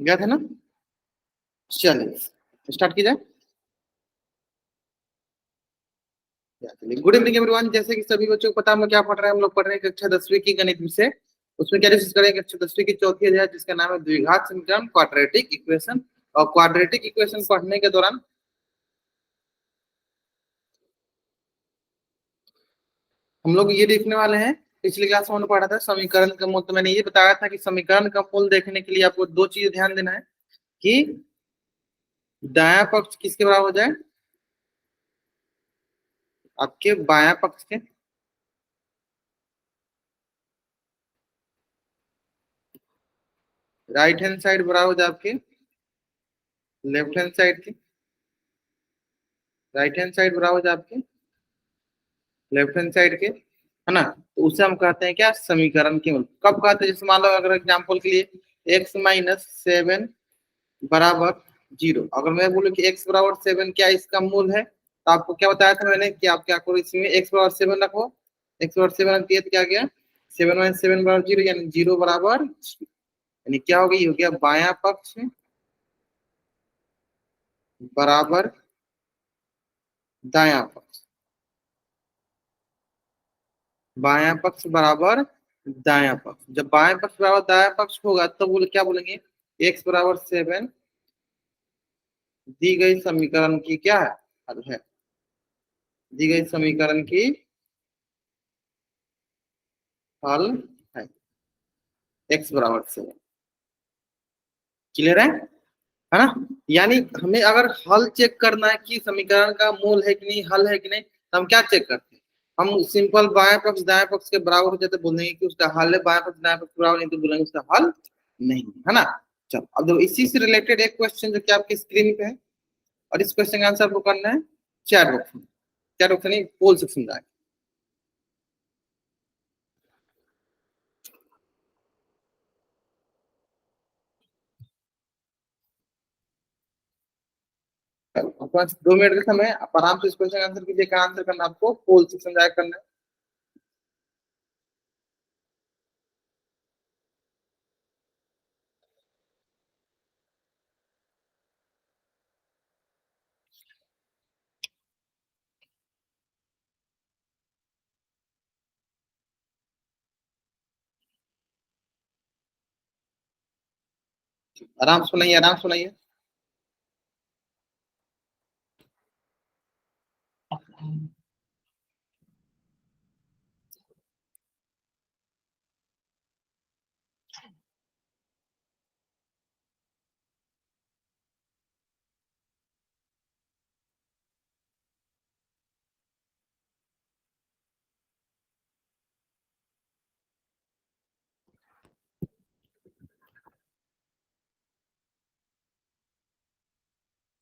गया था ना। चलिए स्टार्ट की जाए। चलिए, गुड इवनिंग एवरीवन। जैसे कि सभी बच्चों को पता, हम लोग क्या पढ़ रहे हैं, हम लोग पढ़ रहे हैं कक्षा 10वीं की गणित विषय। उसमें क्या डिस्कस करेंगे, कक्षा 10वीं की चौथी अध्याय जिसका नाम है द्विघात समीकरण, क्वाड्रेटिक इक्वेशन। और क्वाड्रेटिक इक्वेशन पढ़ने के दौरान हम लोग ये देखने वाले हैं, पिछली क्लास में हमने पढ़ा था समीकरण का मूल। तो मैंने ये बताया था कि समीकरण का मूल देखने के लिए आपको दो चीज ध्यान देना है कि दायां पक्ष किसके बराबर हो जाए, आपके बायां पक्ष के। राइट हैंड साइड बराबर हो जाए आपके लेफ्ट हैंड साइड के। राइट हैंड साइड बराबर हो जाए आपके लेफ्ट हैंड साइड के, है ना। तो उसे हम कहते हैं क्या, समीकरण के मूल। कब कहते हैं, जैसे मान लो अगर एग्जाम्पल के लिए x-7 बराबर 0, अगर मैं बोलूं कि x बराबर 7 क्या इसका मूल है, तो आपको क्या बताया था मैंने कि आप क्या करो, इसमें x बराबर 7 रखो। x बराबर 7 रखती है तो क्या गया, 7 - 7 बराबर 0, यानी 0 बराबर, यानी क्या हो गई, हो गया बायां पक्ष बराबर दायां पक्ष। बायां पक्ष बराबर दायां पक्ष, जब बायां पक्ष बराबर दायां पक्ष होगा तो क्या बोलेंगे, x बराबर 7 दी गई समीकरण की क्या है, हल है। दी गई समीकरण की हल है, x बराबर 7। क्लियर है ना। यानी हमें अगर हल चेक करना है कि समीकरण का मूल है कि नहीं, हल है कि नहीं, तो हम क्या चेक करते हैं, हम सिंपल बाएं पक्ष दाएं पक्ष के बराबर हो जाते बोलेंगे कि उसका हल है, बाएं पक्ष दाएं पक्ष के बराबर नहीं तो बोलेंगे उसका हल नहीं है ना। चलो अब देखो, इसी से रिलेटेड एक क्वेश्चन जो कि आपकी स्क्रीन पे है, और इस क्वेश्चन का आंसर आपको करना है चैट बॉक्स में। चैट बॉक्स नहीं, पोल सेक्शन में। आपके पास 2 मिनट का समय है, आप आराम से इस क्वेश्चन का आंसर कीजिए। क्या आंसर करना है आपको, पोल सेक्शन जाकर करना है। आराम से सुनाइए, आराम से सुनाइए।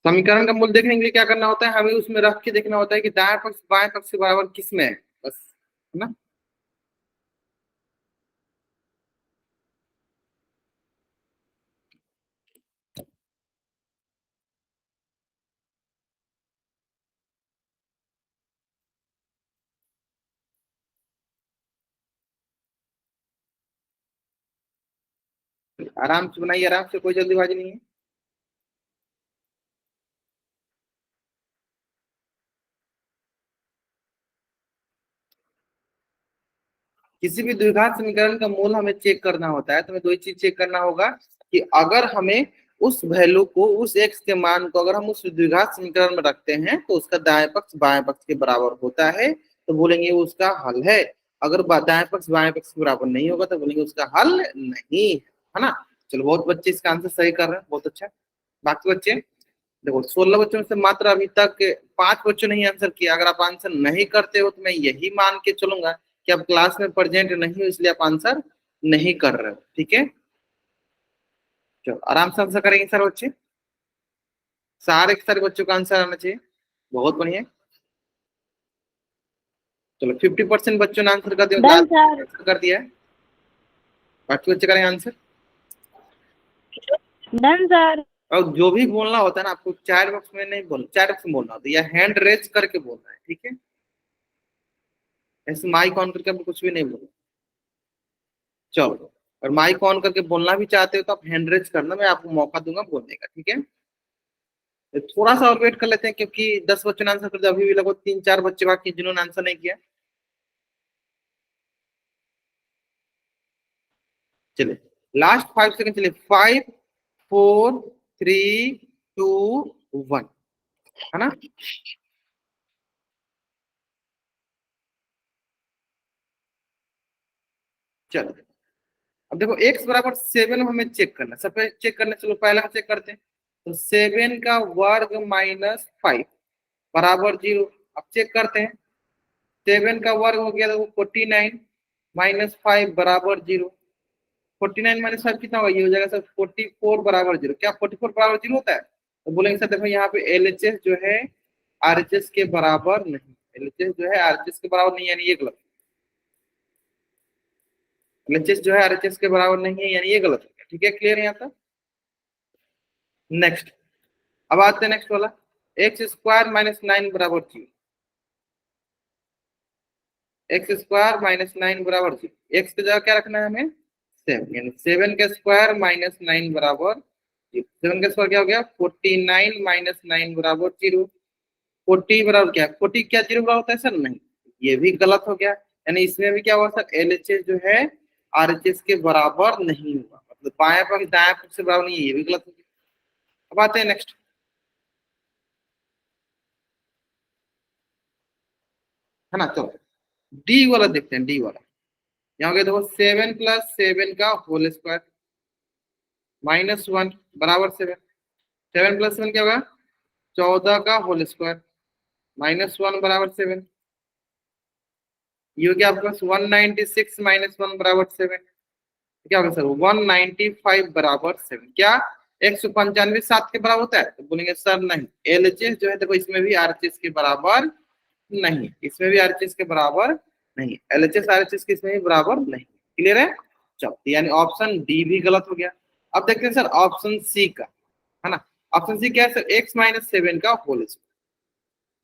समीकरण का मूल देखने के लिए क्या करना होता है, हमें उसमें रख के देखना होता है कि दाएं पक्ष बाएं पक्ष के बराबर किस में है, बस, है ना। आराम से बनाइए, आराम से, कोई जल्दीबाजी नहीं है। किसी भी द्विघात समीकरण का मूल हमें चेक करना होता है, तो हमें दो ही चीज चेक करना होगा कि अगर हमें उस वैल्यू को, उस एक्स के मान को अगर हम उस द्विघात समीकरण में रखते हैं तो उसका दाएं पक्ष बाएं पक्ष के बराबर होता है, तो बोलेंगे वो उसका हल है। अगर दाएं पक्ष बाएं पक्ष के बराबर नहीं होगा तो बोलेंगे उसका हल नहीं है ना। चलो, बहुत बच्चे इसका आंसर सही कर रहे हैं, बहुत अच्छा। बाकी बच्चे देखो, 16 बच्चों में से मात्र अभी तक 5 बच्चों ने ही आंसर किया। अगर आप आंसर नहीं करते हो तो मैं यही मान के चलूंगा कि आप क्लास में प्रेजेंट नहीं हो, इसलिए आप आंसर नहीं कर रहे हो। ठीक है, चलो आराम से आंसर करेंगे सर बच्चे। सारे के सारे बच्चों का आंसर आना चाहिए, बहुत बढ़िया। चलो 50% बच्चों ने आंसर कर दिया, डन सर। आंसर कर दिया है। बाकी बच्चे करेंगे आंसर। Done sir. और जो भी बोलना होता है ना आपको, चैट बॉक्स में नहीं बोलना, चैट बॉक्स में बोलना होता है या हैंड रेज करके बोलना है, ठीक है। ऐसे माइक ऑन करके आप कुछ भी नहीं बोलो। चलो, और माइक ऑन करके बोलना भी चाहते हो तो आप हैंड रेज करना, मैं आपको मौका दूंगा बोलने का, ठीक है। तो थोड़ा सा और वेट कर लेते हैं, क्योंकि 10 बच्चों ने आंसर कर दिया, अभी भी लगभग 3-4 बच्चे बाकी हैं जिन्होंने आंसर नहीं किया। चलिए लास्ट 5 सेकंड, चलिए 5, 4, 3, 2, 1, है ना। चलो अब देखो x बराबर 7 हमें चेक करना है, सब चेक करना है। चलो पहला चेक करते हैं। तो 7 का वर्ग माइनस 5 बराबर 0। अब चेक करते हैं। 7 का वर्ग हो गया तो 49 माइनस 5 बराबर 0। 49 माइनस 5 कितना होगा, ये हो जाएगा सर 44 बराबर 0। क्या 44 बराबर 0 होता है? तो बोलेंगे सर देखो यहाँ पे एलएचएस जो है आरएचएस के बराबर नहीं, एलएचएस जो है आरएचएस के बराबर नहीं, यानी ये गलत। एलएचएस जो है आरएचएस के बराबर नहीं है, यानी ये गलत हो गया। ठीक है, क्लियर है यहाँ तक। नेक्स्ट, अब आते हैं नेक्स्ट वाला। एक्स स्क्वायर माइनस 9 बराबर 0। एक्स स्क्वायर माइनस 9 बराबर 0, एक्स की जगह क्या रखना है हमें 7, यानी 7 का स्क्वायर माइनस 9 बराबर 0। 7 का स्क्वायर क्या हो गया 49 माइनस 9 बराबर 0। 40 बराबर क्या, 40 क्या 0 बराबर होता है सर? नहीं, ये भी गलत हो गया। यानी इसमें भी क्या हुआ सर, एलएचएस जो है आरएचएस के बराबर नहीं हुआ, मतलब बाएं पक्ष दाएं पक्ष से बराबर नहीं है, ये भी गलत हो गया। अब आते हैं नेक्स्ट, है ना। चलो डी वाला देखते हैं, डी वाला। यहाँ पे देखो 7 + 7 का होल स्क्वायर माइनस 1 बराबर 7। 7 + 7 क्या होगा 14 का होल स्क्वायर माइनस 1 बराबर 7। ये हो गया आपके पास 196 माइनस 1 बराबर 7। क्या होगा सर 195 बराबर 7। क्या 195 7 के बराबर होता है? तो बोलेंगे सर नहीं, एलएचएस जो है देखो इसमें भी आरएचएस के बराबर नहीं, इसमें भी आरएचएस के बराबर नहीं, एलएचएस आरएचएस के इसमें भी बराबर नहीं। क्लियर है? चलो यानी ऑप्शन डी भी गलत हो गया। अब देखते हैं सर ऑप्शन सी का, है ना। ऑप्शन सी क्या है सर, x माइनस 7 का होल स्क्वायर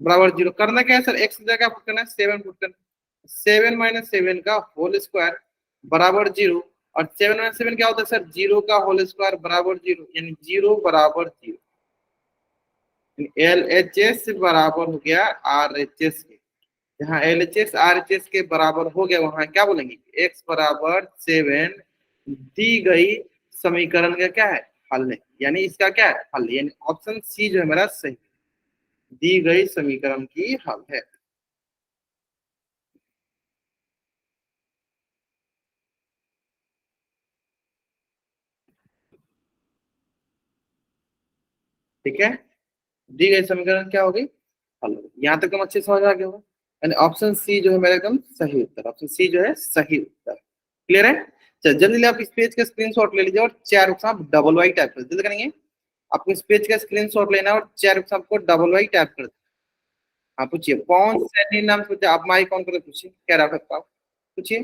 बराबर 0। करना क्या है सर, x की जगह पुट करना है 7 पुट करना है। 7 माइनस 7 का होल स्क्वायर बराबर 0। और 7 माइनस 7 क्या होता है सर, 0 का होल स्क्वायर बराबर 0, यानी 0 बराबर 0। एल एच एस बराबर हो गया आर एच एस के। जहाँ L H S R H S के बराबर हो गया वहां क्या बोलेंगे, x बराबर 7 दी गई समीकरण का क्या है, हल है। यानी इसका क्या है, हल। यानी ऑप्शन सी जो है मेरा सही, दी गई समीकरण की हल है। ठीक है, दी गई समीकरण क्या होगी, हल होगी। यहाँ तक हम अच्छे समझ आ गए होगा। यानी ऑप्शन सी जो है मेरा एकदम सही उत्तर, ऑप्शन सी जो है सही उत्तर। क्लियर है? चल जल्दी आप इस पेज का स्क्रीनशॉट ले लीजिए और चार ऑप्शन डबल वाई टाइप कर जल्दी करेंगे। आपको इस पेज का स्क्रीनशॉट लेना है और चार ऑप्शन आपको डबल वाई टाइप कर। हाँ पूछिए, कौन सैनी नाम से आप माइक ऑन करके पूछिए, क्या रहा है पूछिए।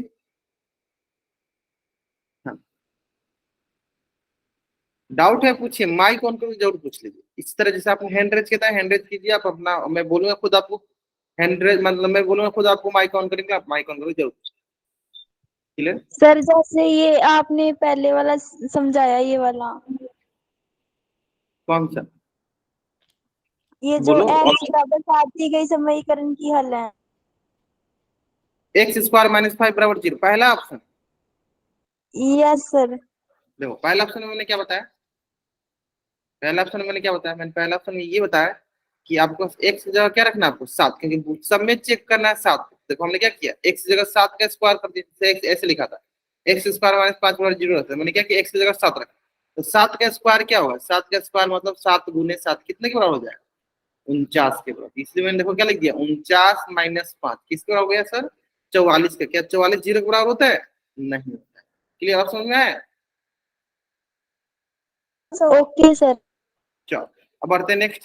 हाँ डाउट है पूछिए, माइक ऑन करके जरूर पूछ लीजिए। इस तरह जैसे आपने हैंड रेज किया था, हैंड रेज कीजिए आप अपना, मैं बोलूंगा खुद आपको हैंड रेज, मतलब मैं बोलूंगा खुद आपको माइक ऑन करेंगे, आप माइक ऑन करके जरूर पूछिए। क्लियर? सर जैसे ये आपने पहले वाला समझाया, ये वाला, कौन सा? ये जो बोलो। x बराबर 7 दी गई समीकरण की हल है। एक्स स्क्वायर माइनस 5 बराबर 0, पहला ऑप्शन। Yes sir. देखो पहला ऑप्शन में मैंने क्या बताया, पहला ऑप्शन में मैंने क्या बताया, मैंने पहला ऑप्शन में ये बताया कि आपको एक्स की जगह क्या रखना है, आपको 7, क्योंकि सब में चेक करना है 7। देखो हमने क्या किया, एक्स की जगह 7 का स्क्वायर कर दिया, एक्स ऐसे लिखा था एक्स स्क्वायर माइनस 5 बराबर 0 रहता है। मैंने क्या किया, एक्स की जगह 7 रखा। तो 7 का स्क्वायर क्या होगा, 7 का स्क्वायर मतलब 7 गुने 7 कितने के बराबर हो जाएगा, 49 के बराबर। इसलिए मैंने देखो क्या लिख दिया, 49 माइनस 5 किसके बराबर हो गया सर, 44 का। क्या 44 0 के बराबर होता है? नहीं होता है। क्लियर, आप समझ में आया? Okay sir. चलो अब बढ़ते हैं नेक्स्ट।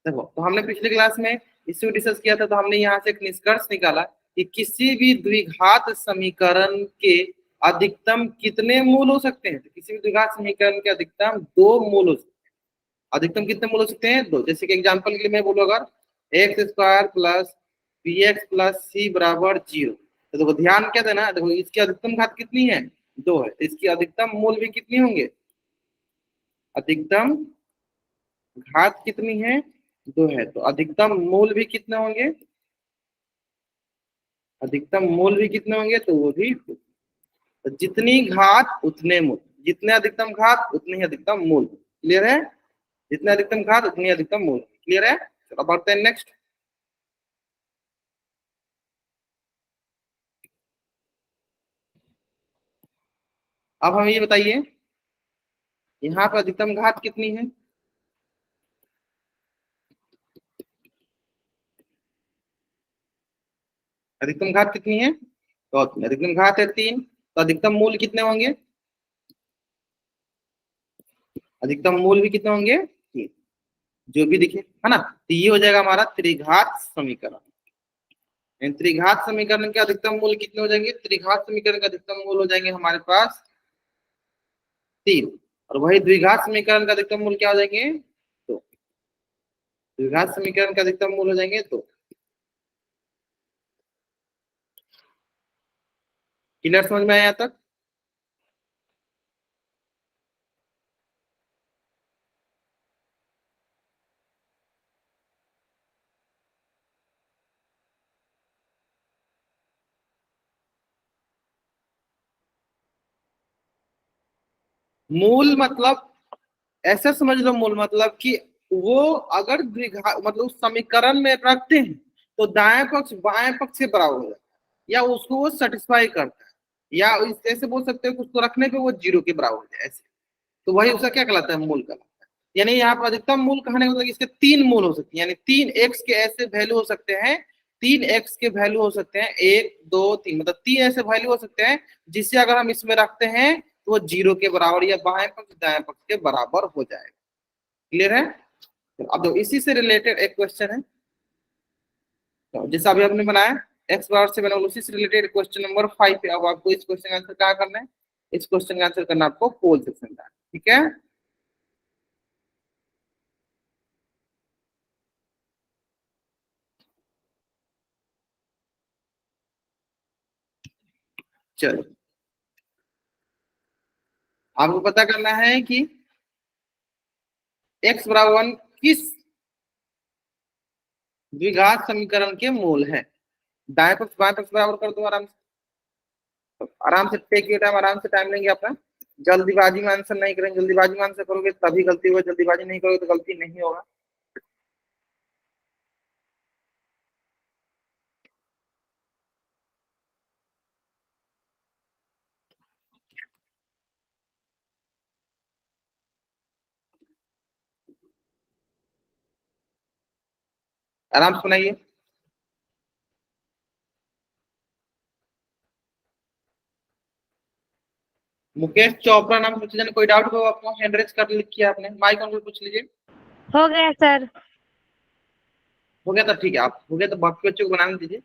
देखो तो हमने पिछले क्लास में इसे डिस्कस किया था, तो हमने यहाँ से एक निष्कर्ष निकाला कि किसी भी द्विघात समीकरण के अधिकतम कितने मूल हो सकते हैं। तो किसी भी द्विघात समीकरण के अधिकतम 2 मूल हो सकते हैं। अधिकतम कितने मूल हो सकते हैं, 2। जैसे कि एग्जांपल के लिए मैं बोलूँ, अगर x square plus b x plus c बराबर 0। तो देखो ध्यान क्या देना, देखो इसकी अधिकतम घात कितनी है, 2 है, तो इसकी अधिकतम मूल भी कितनी होंगे, अधिकतम घात कितनी है, 2 है, तो अधिकतम मूल भी कितने होंगे, अधिकतम मूल भी कितने होंगे, तो वो भी 2। तो जितनी घात उतने मूल, जितने अधिकतम घात उतने ही अधिकतम मूल। क्लियर है, जितने अधिकतम घात उतनी अधिकतम मूल। क्लियर है, चलो बढ़ते हैं नेक्स्ट। अब हमें ये बताइए यहाँ पर अधिकतम घात कितनी है, अधिकतम घात कितनी है, तो अधिकतम घात है 3, तो अधिकतम मूल कितने होंगे, अधिकतम मूल भी कितने होंगे, 3, जो भी दिखे, है ना। तो ये हो जाएगा हमारा त्रिघात समीकरण। त्रिघात समीकरण के अधिकतम मूल कितने हो जाएंगे, त्रिघात समीकरण के अधिकतम मूल हो जाएंगे हमारे पास 3, और वही द्विघात समीकरण का अधिकतम मूल क्या हो जाएंगे, तो द्विघात समीकरण का अधिकतम मूल हो जाएंगे तो। क्लियर, समझ में आया यहाँ तक। मूल मतलब ऐसा समझ लो, मूल मतलब कि वो अगर द्विघात मतलब उस समीकरण में रखते हैं तो दाएं पक्ष बाएं पक्ष से बराबर हो जाता है, या उसको वो सेटिस्फाई करता है, या ऐसे बोल सकते हो कि उसको रखने पे वो 0 के बराबर हो जाए ऐसे। तो वही उसका क्या कहलाता है, मूल कहलाता है। यानी यहाँ पर अधिकतम मूल कहने का मतलब इसके 3 मूल हो सकते हैं, यानी 3x के ऐसे वैल्यू हो सकते हैं, 3x के वैल्यू हो सकते हैं 1 2 3, मतलब 3 ऐसे वैल्यू हो सकते हैं जिससे अगर हम इसमें रखते हैं तो वो 0 के बराबर या बाएं पक्ष दाएं पक्ष के बराबर हो जाएगा। क्लियर है। तो अब तो इसी से रिलेटेड एक क्वेश्चन है, तो जैसा अभी हमने बनाया एक्स बराबर से बना, उसी से रिलेटेड क्वेश्चन नंबर 5 पे। अब आपको इस क्वेश्चन का आंसर क्या करना है, इस क्वेश्चन का आंसर करना आपको पोल सेक्शन का, ठीक है। चलो आपको पता करना है कि एक्स बराबर 1 किस द्विघात समीकरण के मूल है। दाएं पक्ष बाएं पक्ष बराबर कर दो आराम से, आराम से टेक योर टाइम, आराम से टाइम लेंगे अपना। जल्दीबाजी में आंसर नहीं करेंगे, जल्दीबाजी में आंसर करोगे तभी गलती होगी, जल्दीबाजी नहीं करोगे तो गलती नहीं होगा। आराम से सुनाइए। मुकेश चोपड़ा नाम पूछे जाने, कोई डाउट हो आपको, हैंड रेज कर लिया आपने, माइक ऑन पूछ लीजिए। हो गया सर। हो गया तो ठीक है, आप हो गया तो बाकी बच्चों को बनाने दीजिए।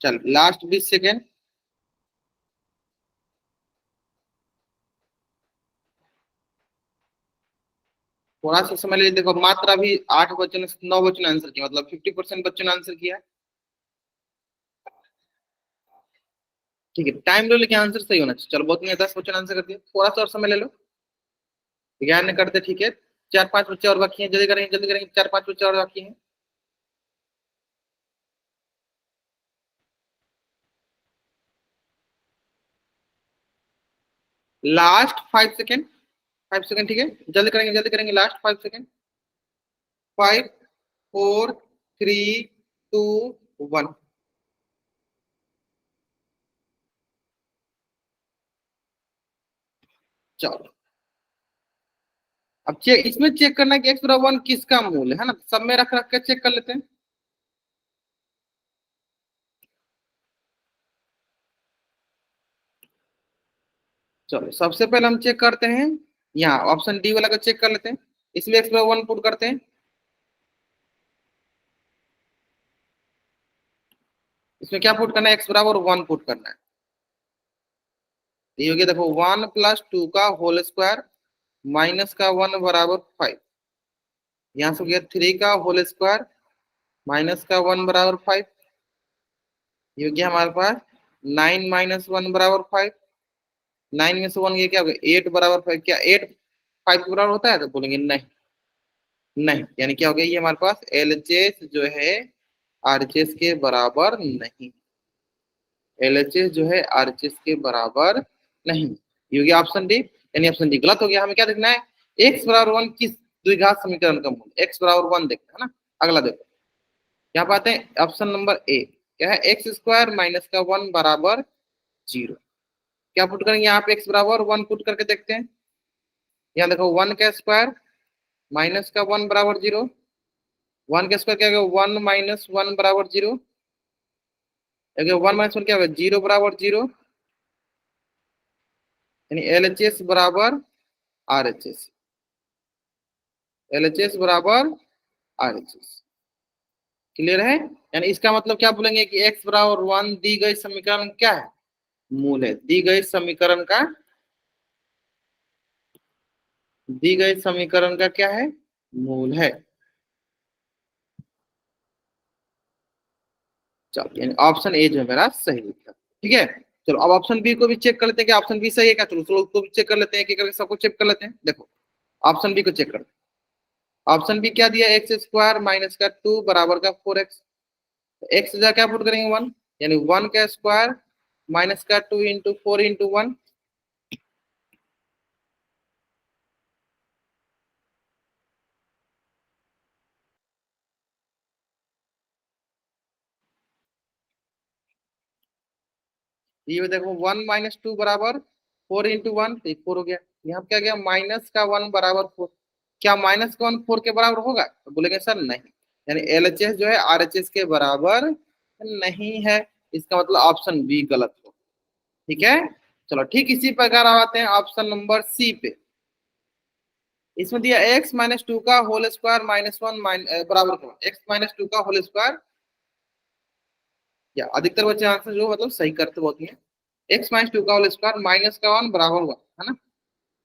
चल लास्ट 20 सेकेंड, थोड़ा सा समय ले। देखो मात्र अभी 8 बच्चों ने 9 बच्चों ने आंसर किया, मतलब 50% बच्चों ने आंसर किया। ठीक है, टाइम लो लेकिन आंसर सही होना चाहिए। चलो बहुत नहीं, 10 बच्चों ने आंसर कर दिया, थोड़ा सा और समय ले लो। 11 ने करते, ठीक है। 4 5 बच्चे और बाकी हैं, जल्दी करेंगे जल्दी करेंगे, 4 5 बच्चे और बाकी हैं। लास्ट 5 सेकेंड, 5 सेकेंड, ठीक है, जल्दी करेंगे लास्ट 5 सेकेंड। 5 4 3 2 1। चलो अब चेक, इसमें चेक करना है कि x बराबर 1 किसका मूल है ना, सब में रख रख के चेक कर लेते हैं। चलो सबसे पहले हम चेक करते हैं, यहाँ ऑप्शन डी वाला को चेक कर लेते हैं। इसमें x बराबर 1 पुट करते हैं। इसमें क्या पुट करना है, x बराबर 1 पुट करना है। ये हो गया देखो 1 + 2 का होल स्क्वायर माइनस का 1 बराबर 5। यहाँ से हो गया 3 का होल स्क्वायर माइनस का 1 बराबर 5। ये हो गया हमारे पास 9 - 1 बराबर 5। 9 में से 1 ये क्या हो गया 8 बराबर 5। क्या 8 5 के बराबर होता है, तो बोलेंगे नहीं। नहीं यानी क्या हो गया, ये हमारे पास एलएचएस जो है आरएचएस के बराबर नहीं। एलएचएस जो है आरएचएस के बराबर नहीं। ये हो गया ऑप्शन डी, यानी ऑप्शन डी गलत हो गया। हमें क्या देखना है, एक्स बराबर 1 किस द्विघात समीकरण का मूल, एक्स बराबर 1 देखना है ना। अगला देखो, यहाँ पाते हैं ऑप्शन नंबर ए, क्या है एक्स स्क्वायर माइनस का 1 बराबर 0। क्या पुट करेंगे यहाँ पे, एक्स बराबर 1 पुट करके देखते हैं। यहाँ देखो 1 का स्क्वायर माइनस का 1 बराबर 0। 1 का स्क्वायर क्या होगा 1 - 1 बराबर 0। 1 - 1 क्या होगा 0 बराबर 0, यानी एलएचएस बराबर आरएचएस। एलएचएस बराबर आरएचएस। क्लियर है, यानी इसका मतलब क्या बोलेंगे कि x बराबर 1 दी गई समीकरण क्या है, मूल है। दी गई समीकरण का, दी गई समीकरण का क्या है, मूल है। चलो यानी ऑप्शन ए जो है मेरा सही उत्तर। ठीक है, चलो अब ऑप्शन बी को भी चेक कर लेते हैं कि ऑप्शन बी सही है क्या। चलो चलो उसको भी चेक कर लेते हैं, कि करके सबको चेक कर लेते हैं। देखो ऑप्शन बी को चेक करते हैं। ऑप्शन बी क्या दिया, एक्स स्क्वायर माइनस का 2 बराबर का 4x। एक्स जा क्या पुट करेंगे 1, यानी 1 का स्क्वायर माइनस का 2 × 4 × 1। ये देखो 1 - 2 बराबर 4 × 1, तो 4 हो गया। यहाँ क्या गया माइनस का 1 बराबर 4। क्या माइनस का 1 4 के बराबर होगा, तो बोलेंगे सर नहीं, यानी एलएचएस जो है आरएचएस के बराबर नहीं है। इसका मतलब ऑप्शन बी गलत हो। ठीक है, चलो ठीक इसी प्रकार आते हैं ऑप्शन नंबर सी पे। इसमें दिया x - 2 का होल स्क्वायर माइनस 1 बराबर करो x - 2 का होल स्क्वायर। या अधिकतर बच्चे आंसर जो मतलब सही करते बहुत ही है। x - 2 का होल स्क्वायर माइनस का 1 बराबर 1 है ना।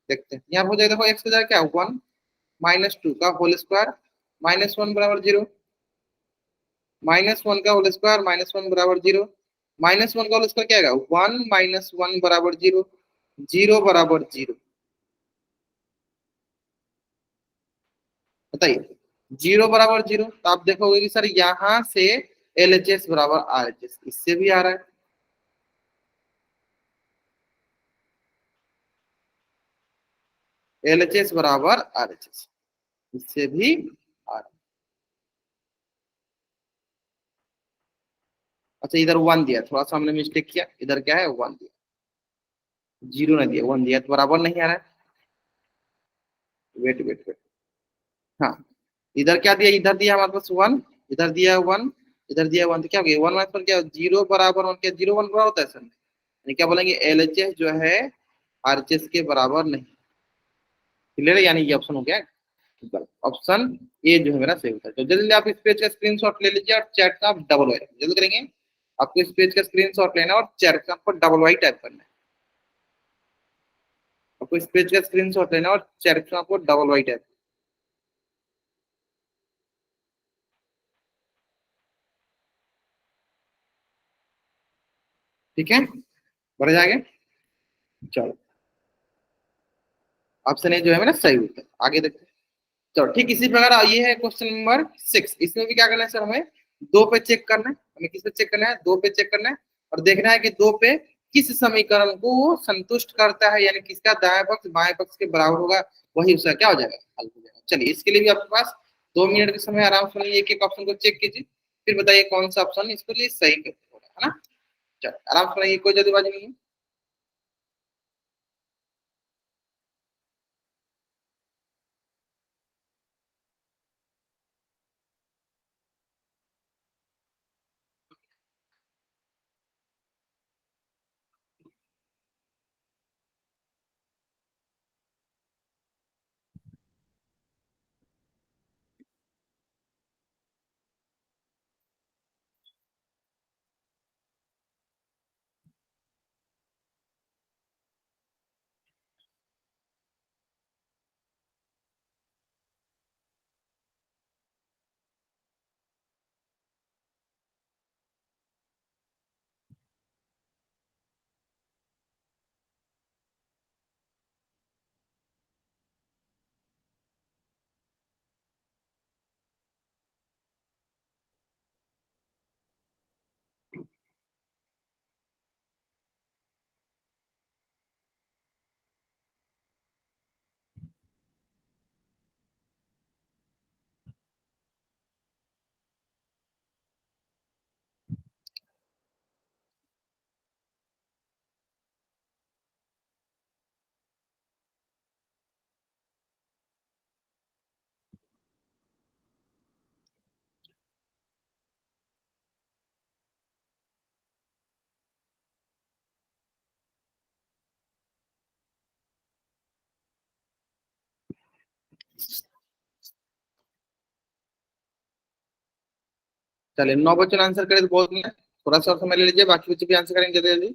देखते हैं यहाँ हो जाएगा, देखो x की जगह क्या 1 - 2 का होल स्क्वायर माइनस 1 बराबर 0। -1 का होल स्क्वायर -1 बराबर 0। -1 का होल स्क्वायर क्या आएगा 1 - 1 बराबर 0। 0 बराबर 0, बताइए 0 बराबर 0। तो आप देखोगे कि सर यहाँ से एलएचएस बराबर आरएचएस, इससे भी आ रहा है। एलएचएस बराबर आरएचएस, इससे भी आ रहा है। अच्छा इधर 1 दिया, थोड़ा सा हमने मिस्टेक किया, इधर क्या है 1 दिया, 0 नहीं दिया, 1 दिया, तो बराबर नहीं आ रहा है। वेट वेट वेट, हाँ इधर क्या दिया, इधर दिया हमारे पास 1, इधर दिया 1, इधर दिया 1, तो क्या हो गया 1 - 1 क्या 0 बराबर 1, क्या 0 1 बराबर होता है सर, यानी क्या बोलेंगे एलएचएस जो है आरएचएस के बराबर नहीं। क्लियर है, यानी ये ऑप्शन हो गया ऑप्शन ए जो है मेरा सही होता है। तो जल्दी आप इस पेज का स्क्रीनशॉट ले लीजिए और चैट का आप डबल वाई जल्दी करेंगे। आपको इस पेज का स्क्रीनशॉट लेना है और चैट का आपको डबल वाई टाइप करना है। आपको इस पेज का स्क्रीनशॉट लेना है और चैट का आपको डबल वाई टाइप, ठीक है, बढ़ जाएंगे। चलो ऑप्शन ए जो है मेरा सही होता है, आगे देखते हैं। चलो ठीक इसी प्रकार ये है क्वेश्चन नंबर 6। इसमें भी क्या करना है सर, हमें 2 पे चेक करना है। हमें किस पे चेक करना है, 2 पे चेक करना है और देखना है कि 2 पे किस समीकरण को वो संतुष्ट करता है, यानी किसका दाएं पक्ष बाएं पक्ष के बराबर होगा, वही उसका क्या हो जाएगा हल हो जाएगा। चलिए इसके लिए भी आपके पास 2 मिनट के समय आराम से एक एक ऑप्शन को चेक कीजिए, फिर बताइए कौन सा ऑप्शन इसके लिए सही होगा, है ना। चलो आराम से कोई जल्दीबाजी नहीं है। चलिए 9 बच्चों ने आंसर करे तो बहुत नहीं है, थोड़ा सा और समय ले लीजिए, बाकी बच्चे भी आंसर करेंगे जल्दी जल्दी।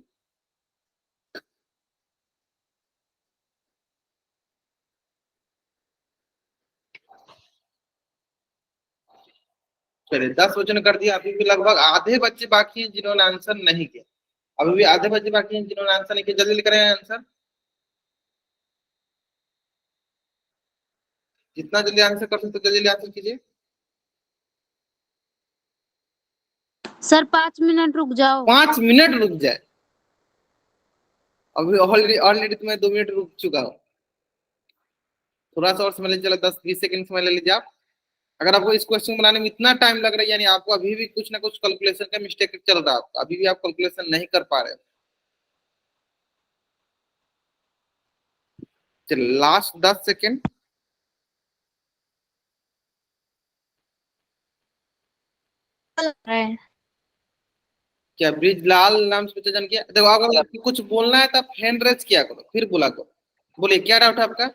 चलिए 10 बच्चों ने कर दिया, अभी भी लगभग आधे बच्चे बाकी हैं जिन्होंने आंसर नहीं किया। अभी भी आधे बच्चे बाकी हैं जिन्होंने आंसर नहीं किया, जल्दी जल्दी करें आंसर। जितना जल्दी आंसर कर सकते जल्दी जल्दी आंसर कीजिए। सर 5 मिनट रुक जाओ। 5 मिनट रुक जाए? अभी ऑलरेडी ऑलरेडी तुम्हें 2 मिनट रुक चुका हूँ। थोड़ा सा और समय ले, चलो 10-20 सेकंड समय ले लीजिए आप। अगर आपको इस क्वेश्चन बनाने में इतना टाइम लग रहा है, यानी आपको अभी भी कुछ ना कुछ कैलकुलेशन का मिस्टेक चल रहा है, आपका अभी भी आप कैलकुलेशन नहीं कर पा रहे हो। चलो लास्ट 10 सेकंड। क्या ब्रिजलाल नाम से बच्चा जान किया? देखो अगर आपको कुछ बोलना है तो आप हैंड रेज किया करो, फिर बोला करो। बोलिए क्या डाउट है आपका?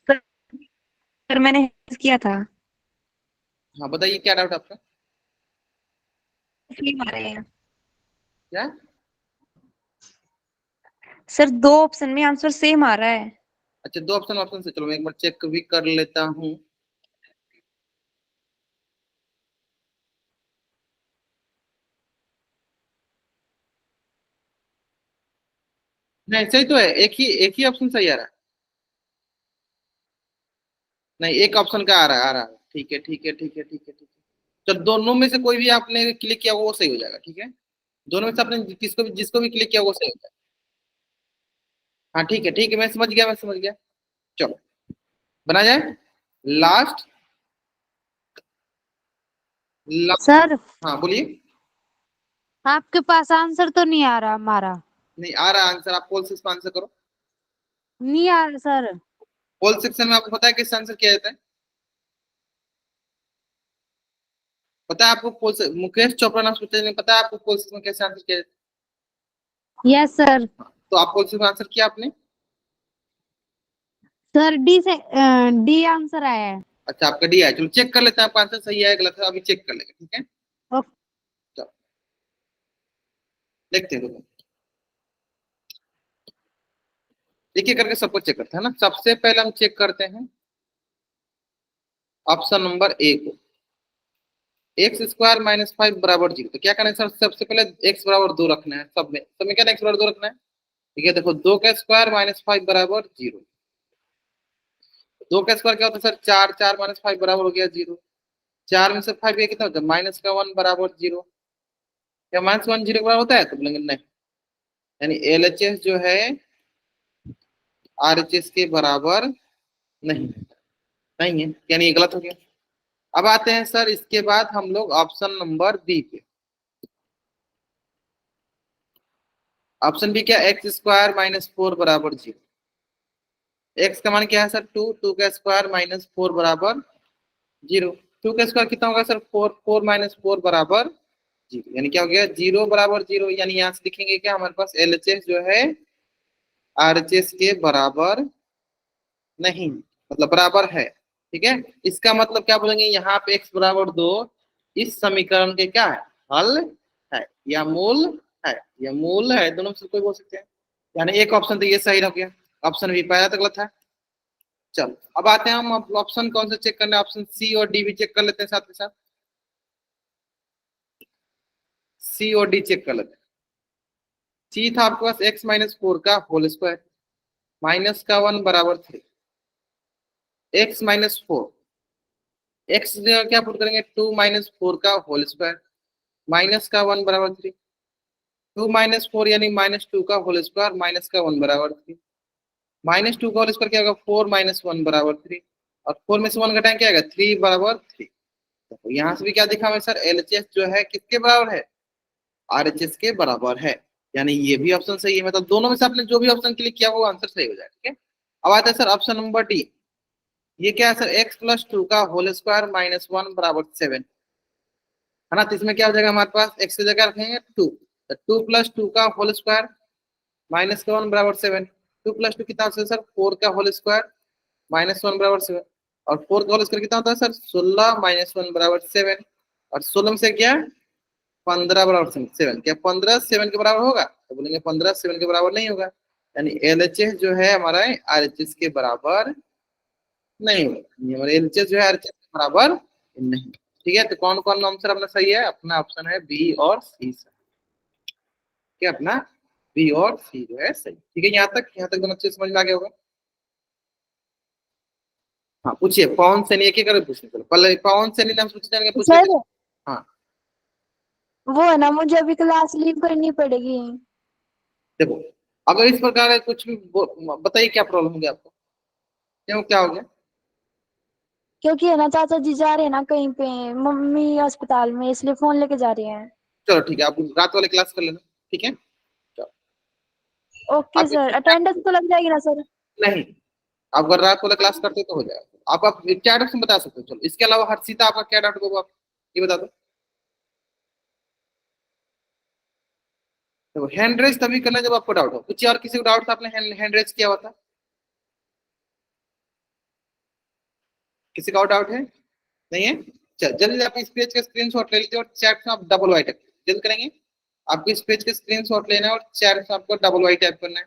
सर मैंने किया था। हाँ बताइए क्या डाउट है आपका? सेम आ रहे हैं क्या? सर, 2 ऑप्शन में आंसर सेम आ रहा है। अच्छा, दो ऑप्शन ऑप्शन से, चलो मैं एक बार चेक भी कर लेता हूँ। नहीं सही तो है, एक ही ऑप्शन सही आ रहा है। नहीं एक ऑप्शन का आ रहा है। ठीक है ठीक है ठीक है ठीक है ठीक है। तो दोनों में से कोई भी आपने क्लिक किया वो सही हो जाएगा, ठीक है। दोनों में से आपने जिसको भी क्लिक किया वो सही हो जाएगा। हाँ ठीक है मैं समझ गया, मैं समझ गया। चलो बना जाए लास्ट। सर हाँ बोलिए। आपके पास आंसर तो नहीं आ रहा हमारा। नहीं आ रहा आंसर, आप पोल सेक्शन में आंसर करो। नहीं आ रहा सर। पोल सेक्शन में आपको पता है किससे आंसर किया जाता है? पता है आपको मुकेश चोपड़ा नाम से बच्चे ने, पता है आपको पोल सेक्शन में कैसे आंसर किया जाता यस सर। है? तो आप पोल सेक्शन में आंसर किया आपने? सर डी से डी आंसर आया है। अच्छा आपका डी है, चलो चेक कर लेते हैं आपका आंसर सही है गलत है, अभी चेक कर लेंगे, ठीक है। ओके। चलो देखते हैं दोनों। एक एक करके सबको चेक करते हैं ना। सबसे पहले हम चेक करते हैं ऑप्शन नंबर ए को। x² - 5 = 0। तो क्या करना है सर, सबसे पहले x = 2 रखना है, सब में क्या x = 2 रखना है। ठीक है, देखो 2 का स्क्वायर - 5 = 0। 2 का स्क्वायर क्या होता है सर, 4, 4 - 5 बराबर हो गया 0। 4 में से 5 गया कितना होता है, -1 = 0। क्या -1 0 के बराबर होता है? तो बोलेंगे नहीं, यानी LHS जो है RHS के बराबर नहीं, नहीं है, यानी ये गलत हो गया। अब आते हैं सर इसके बाद हम लोग ऑप्शन नंबर बी पे। ऑप्शन बी क्या, एक्स स्क्वायर माइनस 4 बराबर 0। एक्स का मान क्या है सर 2, 2 का स्क्वायर माइनस 4 बराबर 0। 2 का स्क्वायर कितना होगा सर 4, 4 माइनस 4 बराबर 0, यानी क्या हो गया 0 बराबर 0। यानी यहाँ से लिखेंगे क्या, हमारे पास एलएचएस जो है आरएचएस के बराबर नहीं, मतलब बराबर है। ठीक है, इसका मतलब क्या बोलेंगे, यहाँ पे x बराबर 2 इस समीकरण के क्या है, हल है या मूल है, या मूल है, दोनों में से कोई बोल सकते हैं। यानी एक ऑप्शन तो ये सही हो गया, ऑप्शन बी पाया तो गलत है। चलो अब आते हैं हम ऑप्शन कौन सा चेक करना है, ऑप्शन सी और डी भी चेक कर लेते हैं साथ के साथ। सी और डी चेक कर लेते हैं। सी था आपके पास x माइनस 4 का होल स्क्वायर माइनस का 1 बराबर 3। x माइनस 4, x क्या पुट करेंगे 2 माइनस 4 का होल स्क्वायर माइनस का 1 बराबर 3। 2 माइनस 4 यानी माइनस 2 का होल स्क्वायर माइनस का 1 बराबर 3। माइनस 2 का होल स्क्वायर क्या होगा 4 माइनस 1 बराबर 3, और 4 में से 1 घटाएं क्या आएगा 3 बराबर 3। तो यहाँ से भी क्या दिखा हमें सर, एलएचएस जो है किसके बराबर है, आरएचएस के बराबर है। यानी ये भी ऑप्शन सही है, मतलब दोनों में से आपने जो भी ऑप्शन क्लिक किया वो आंसर सही हो जाएगा। ठीक है, अब आता है सर ऑप्शन नंबर डी। ये क्या है सर, x प्लस 2 का होल स्क्वायर माइनस 1 बराबर 7 है ना। तो इसमें क्या हो जाएगा, हमारे पास x की जगह रखेंगे 2, तो 2 प्लस 2 का होल स्क्वायर माइनस का 1 बराबर 7। 2 प्लस 2 कितना होता है सर 4 का होल स्क्वायर माइनस 1 बराबर 7, और 4 का होल स्क्वायर कितना होता है सर 16 माइनस 1 बराबर 7, और 16 में से क्या 15 बराबर 7, क्या 15 7 के बराबर होगा, तो बोलेंगे 15 7 के बराबर नहीं होगा। यानी एलएचएस जो है हमारा आरएचएस के बराबर नहीं होगा, हमारा एलएचएस जो है आरएचएस के बराबर नहीं। ठीक है, तो कौन कौन आंसर अपना सही है, अपना ऑप्शन है बी और सी सर। क्या अपना बी और सी जो है सही। ठीक है, यहाँ तक दोनों अच्छे समझ में आ गया होगा। हाँ पूछिए, पवन सैनी एक एक करके पूछने, चलो पहले पवन सैनी नाम पूछ जाएंगे, पूछ लेते सर हैं। हाँ वो है ना, मुझे अभी क्लास लीव करनी पड़ेगी देखो, अगर इस प्रकार है कुछ भी बताइए क्या प्रॉब्लम हो गया आपको, क्यों क्या हो गया। क्योंकि है ना चाचा जी जा रहे हैं ना कहीं पे, मम्मी अस्पताल में, इसलिए फोन लेके जा रही हैं। चलो ठीक है, आप रात वाले क्लास कर लेना। ठीक है, चलो ओके आप सर, अटेंडेंस तो लग जाएगी ना सर? नहीं, आप अगर रात वाला क्लास करते तो हो जाएगा। आप क्या डाउट बता सकते हो, चलो इसके अलावा हर्षिता आपका क्या डाउट होगा, आप ये बता दो। तो हैंड रेज तभी करना जब आपको डाउट हो, कुछ और किसी को डाउट था, आपने हैंड रेज किया हुआ था, किसी का और डाउट है नहीं है। चल जल्दी आप इस पेज का स्क्रीनशॉट ले लीजिए और चैट में आप डबल वाई टाइप जल्द करेंगे। आपको इस पेज का स्क्रीनशॉट लेना है और चैट में आपको डबल वाई टाइप करना है।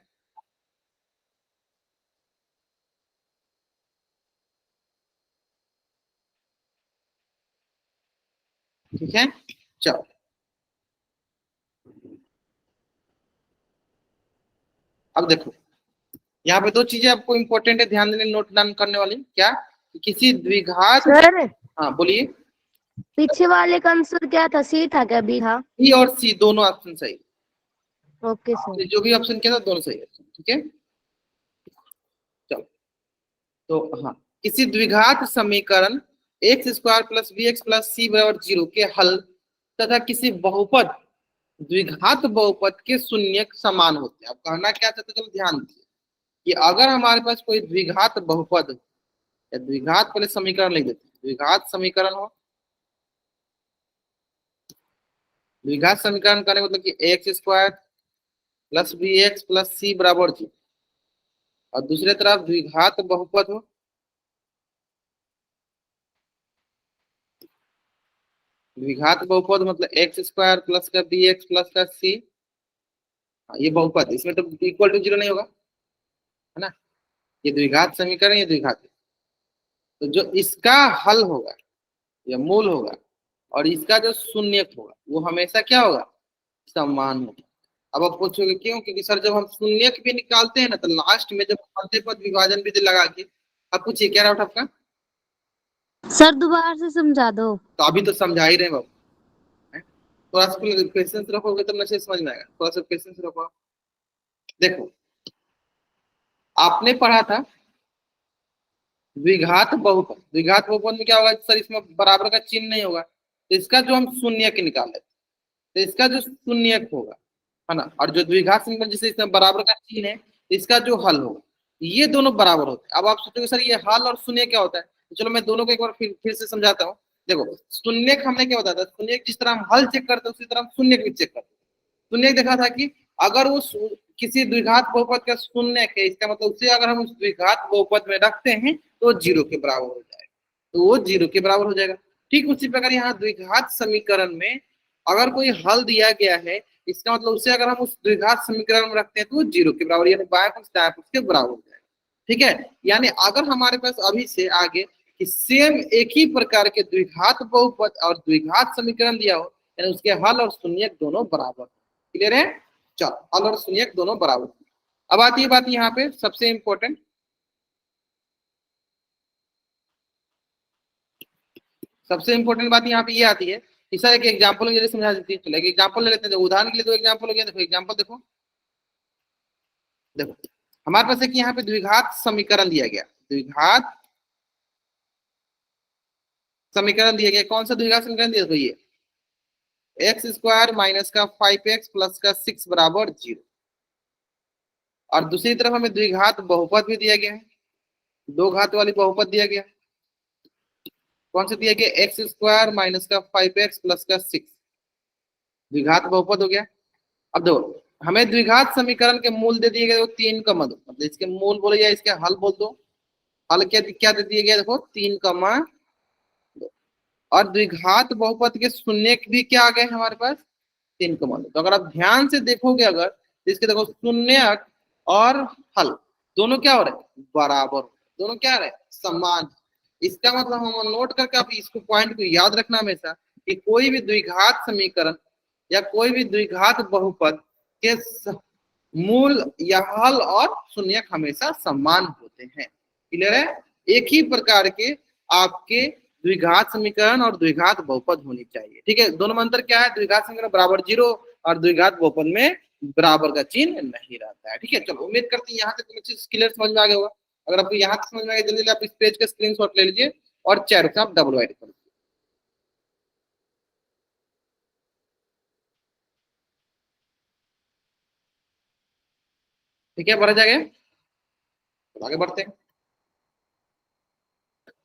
ठीक है, चलो अब देखो, यहाँ पे दो चीजें आपको इंपॉर्टेंट है ध्यान देने, नोट डाउन करने वाली, क्या कि किसी द्विघात। सर हाँ बोलिए। पीछे वाले का आंसर क्या था, सी था क्या बी था? बी और सी दोनों ऑप्शन सही, ओके आपने सर। जो भी ऑप्शन किया था दोनों सही है। ठीक है, चलो तो हाँ, किसी द्विघात समीकरण x square plus b x plus c बराबर 0 के हल तथा किसी बहुपद द्विघात बहुपद के शून्यक समान होते हैं। अब कहना क्या चाहते हैं, चलो ध्यान दीजिए कि अगर हमारे पास कोई द्विघात बहुपद या द्विघात, पहले समीकरण लिख देते हैं, द्विघात समीकरण हो, द्विघात समीकरण करने मतलब कि x square plus b x plus c बराबर 0, और दूसरे तरफ द्विघात बहुपद हो, द्विघात बहुपद मतलब एक्स स्क्वायर प्लस का बी एक्स प्लस का सी, ये बहुपद, इसमें तो इक्वल टू 0 नहीं होगा, है ना। ये द्विघात समीकरण, ये द्विघात, तो जो इसका हल होगा या मूल होगा और इसका जो शून्यक होगा वो हमेशा क्या होगा, समान होगा। अब आप पूछोगे क्यों, क्योंकि सर जब हम शून्यक भी निकालते हैं ना तो लास्ट में जब मध्य पद विभाजन विधि लगा के, अब पूछिए क्या डाउट आपका। सर दोबारा से समझा दो। तो अभी तो समझा ही रहे बाबू, हैं? थोड़ा सा पेशेंस रखोगे तब नशे समझ में आएगा, थोड़ा सा पेशेंस रखो। देखो आपने पढ़ा था द्विघात बहुपद, द्विघात बहुपद में क्या होगा सर, इसमें बराबर का चिन्ह नहीं होगा, तो इसका जो हम शून्यक निकाले, तो इसका जो शून्यक होगा, है ना, और जो द्विघात समीकरण जिससे इसमें बराबर का चिन्ह है, इसका जो हल होगा, ये दोनों बराबर होते हैं। अब आप सोचोगे सर ये हल और शून्य क्या होता है, तो चलो मैं दोनों को एक बार फिर से समझाता हूँ। देखो शून्यक हमने क्या बताया था, शून्यक जिस तरह हम हल चेक करते हैं उसी तरह हम शून्यक भी चेक करते हैं। शून्यक देखा था कि अगर वो किसी द्विघात बहुपद का शून्यक है, इसका मतलब उसे अगर हम उस द्विघात बहुपद में रखते हैं तो जीरो के बराबर हो जाएगा, तो वो जीरो के बराबर हो जाएगा। ठीक उसी प्रकार यहाँ द्विघात समीकरण में अगर कोई हल दिया गया है, इसका मतलब उसे अगर हम उस द्विघात समीकरण में रखते हैं तो वो जीरो के बराबर यानी बाएं पक्ष दाएं पक्ष के बराबर हो जाएगा। ठीक है, यानी अगर हमारे पास अभी से आगे कि सेम एक ही प्रकार के द्विघात बहुपद और द्विघात समीकरण दिया हो, यानी उसके हल और शून्यक दोनों बराबर। क्लियर है? चलो हल और शून्यक दोनों बराबर। अब आती है बात यहाँ पे सबसे इंपॉर्टेंट, सबसे इंपॉर्टेंट बात यहाँ पे ये आती है कि सर एक एग्जांपल जैसे समझा देती है। चलो एक एग्जांपल ले लेते हैं, उदाहरण के लिए दो एग्जांपल हो गया। देखो एग्जांपल देखो, देखो हमारे पास एक यहाँ पे द्विघात समीकरण दिया गया, द्विघात समीकरण दिया गया। कौन सा द्विघात समीकरण दिया? देखो ये एक्स स्क्वायर माइनस का 5x प्लस का 6 बराबर 0, और दूसरी तरफ हमें द्विघात बहुपद भी दिया गया है, दो घात वाली बहुपद दिया गया। कौन सा दिया गया? एक्स स्क्वायर माइनस का 5x प्लस का 6, द्विघात बहुपद हो गया। अब दो हमें द्विघात समीकरण के मूल दे दिए गए, वो 3 का मद, मतलब इसके मूल बोले या इसके हल बोल दो। हल क्या क्या दे दिए गया? देखो 3 का, और द्विघात बहुपद के शून्य भी क्या आ गए हमारे पास? 3 का मान। तो अगर आप ध्यान से देखोगे अगर, तो इसके देखो शून्य और हल दोनों क्या हो रहे? बराबर, दोनों क्या रहे? समान। इसका मतलब हम नोट करके आप इसको पॉइंट को याद रखना हमेशा कि कोई भी द्विघात समीकरण या कोई भी द्विघात बहुपद के मूल या हल और शून्यक हमेशा समान होते हैं। क्लियर है? एक ही प्रकार के आपके द्विघात समीकरण और द्विघात बहुपद होनी चाहिए। ठीक है, दोनों में अंतर क्या है? द्विघात समीकरण बराबर 0 और द्विघात बहुपद में बराबर का चिन्ह नहीं रहता है। ठीक है, चलो उम्मीद करते हैं यहाँ तक चीज क्लियर समझ में आ गया होगा। अगर आपको यहाँ तक समझ में आ गया, जल्दी आप इस पेज का स्क्रीनशॉट ले लीजिए और चैट से आप डबल वाइड कर लीजिए। ठीक है, बढ़ा जाएगा, आगे बढ़ते हैं।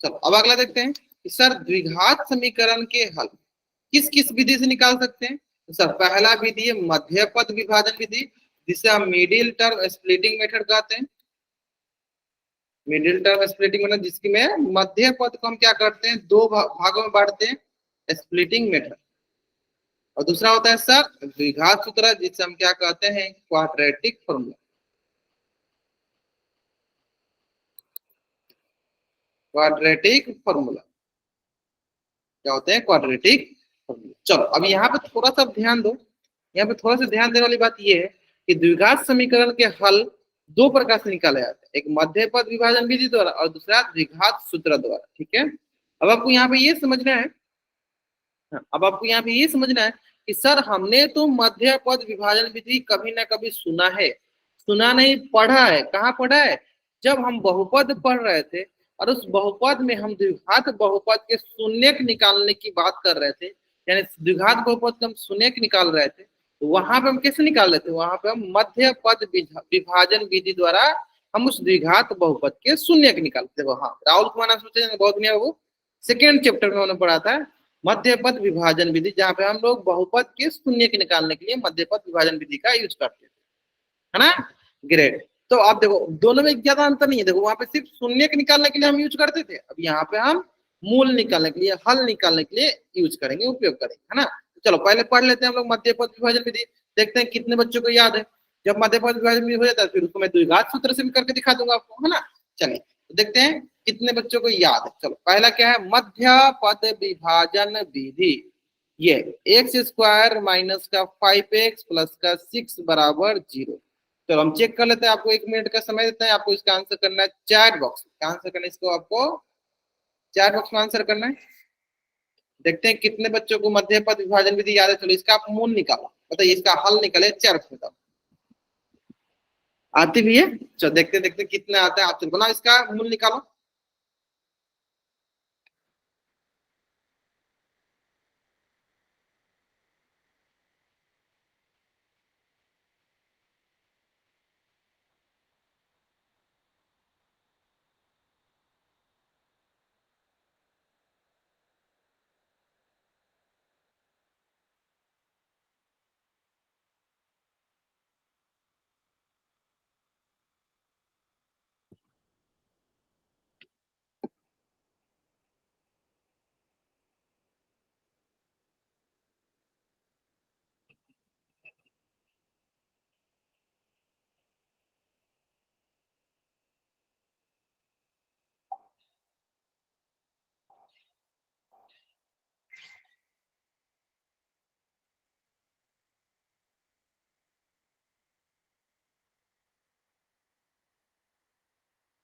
चलो अब अगला देखते हैं कि सर द्विघात समीकरण के हल किस किस विधि से निकाल सकते हैं। तो सर पहला विधि है मध्य पद विभाजन विधि, जिसे हम मिडिल टर्म स्प्लिटिंग मेथड कहते हैं। मिडिल टर्म स्प्लिटिंग मेथड जिसकी में मध्य पद को हम क्या करते हैं? दो भागों में बांटते हैं, स्प्लिटिंग मेथड। और दूसरा होता है सर द्विघात सूत्र, जिसे हम क्या कहते हैं? Quadratic formula. क्वाड्रेटिक फॉर्मूला क्या होते हैं? Quadratic formula. चलो अब यहाँ पे थोड़ा सा ध्यान दो, यहाँ पे थोड़ा सा ध्यान देने वाली बात यह है कि द्विघात समीकरण के हल दो प्रकार से निकाले जाते हैं, एक मध्य पद विभाजन विधि द्वारा और दूसरा द्विघात सूत्र द्वारा। ठीक है, अब आपको यहाँ पे ये समझना है, अब आपको यहाँ पे ये समझना है कि सर हमने तो मध्य पद विभाजन विधि कभी ना कभी सुना है, सुना नहीं पढ़ा है। कहाँ पढ़ा है? जब हम बहुपद पढ़ रहे थे और उस बहुपद में हम द्विघात बहुपद के शून्यक निकालने की बात कर रहे थे, यानी द्विघात बहुपद के हम शून्यक निकाल रहे थे, तो वहां पे हम कैसे निकाल रहे थे? वहां पे हम मध्य पद विभाजन विधि द्वारा हम उस द्विघात बहुपद के शून्यक निकालते थे। हाँ, राहुल कुमार नाम सोचे बहुत दुनिया, वो सेकेंड चैप्टर में उन्होंने पढ़ा था मध्य पद विभाजन विधि, जहां पे हम लोग बहुपद के शून्यक निकालने के लिए मध्य पद विभाजन विधि का यूज करते थे, है ना? ग्रेट। तो आप देखो दोनों में ज्यादा अंतर नहीं है। देखो वहां पे सिर्फ शून्यक निकालने के लिए हम यूज करते थे, अब यहाँ पे हम मूल निकालने के लिए, हल निकालने के लिए यूज करेंगे, उपयोग करेंगे, है ना? चलो पहले पढ़ लेते हैं हम लोग मध्य पद विभाजन विधि, देखते हैं कितने बच्चों को याद है। जब मध्य पद विभाजन विधि हो जाता है फिर उसको मैं द्विघात सूत्र से भी करके दिखा दूंगा आपको, है ना? चलिए तो देखते हैं कितने बच्चों को याद है। चलो पहला क्या है? मध्य पद विभाजन विधि। ये एक्स स्क्वायर माइनस का 5x प्लस का 6 बराबर 0। चलो हम चेक कर लेते हैं, आपको 1 मिनट का समय देते हैं, आपको इसका आंसर करना है चैट बॉक्स में। आंसर करना है इसको, आपको चैट बॉक्स में आंसर करना है। देखते हैं कितने बच्चों को मध्य पद विभाजन विधि याद है। चलो इसका आप मूल निकालो, बताइए इसका हल निकले, चैट बताओ। आती भी है? चलो देखते देखते कितना आता है। आप चलो बनाओ, इसका मूल निकालो।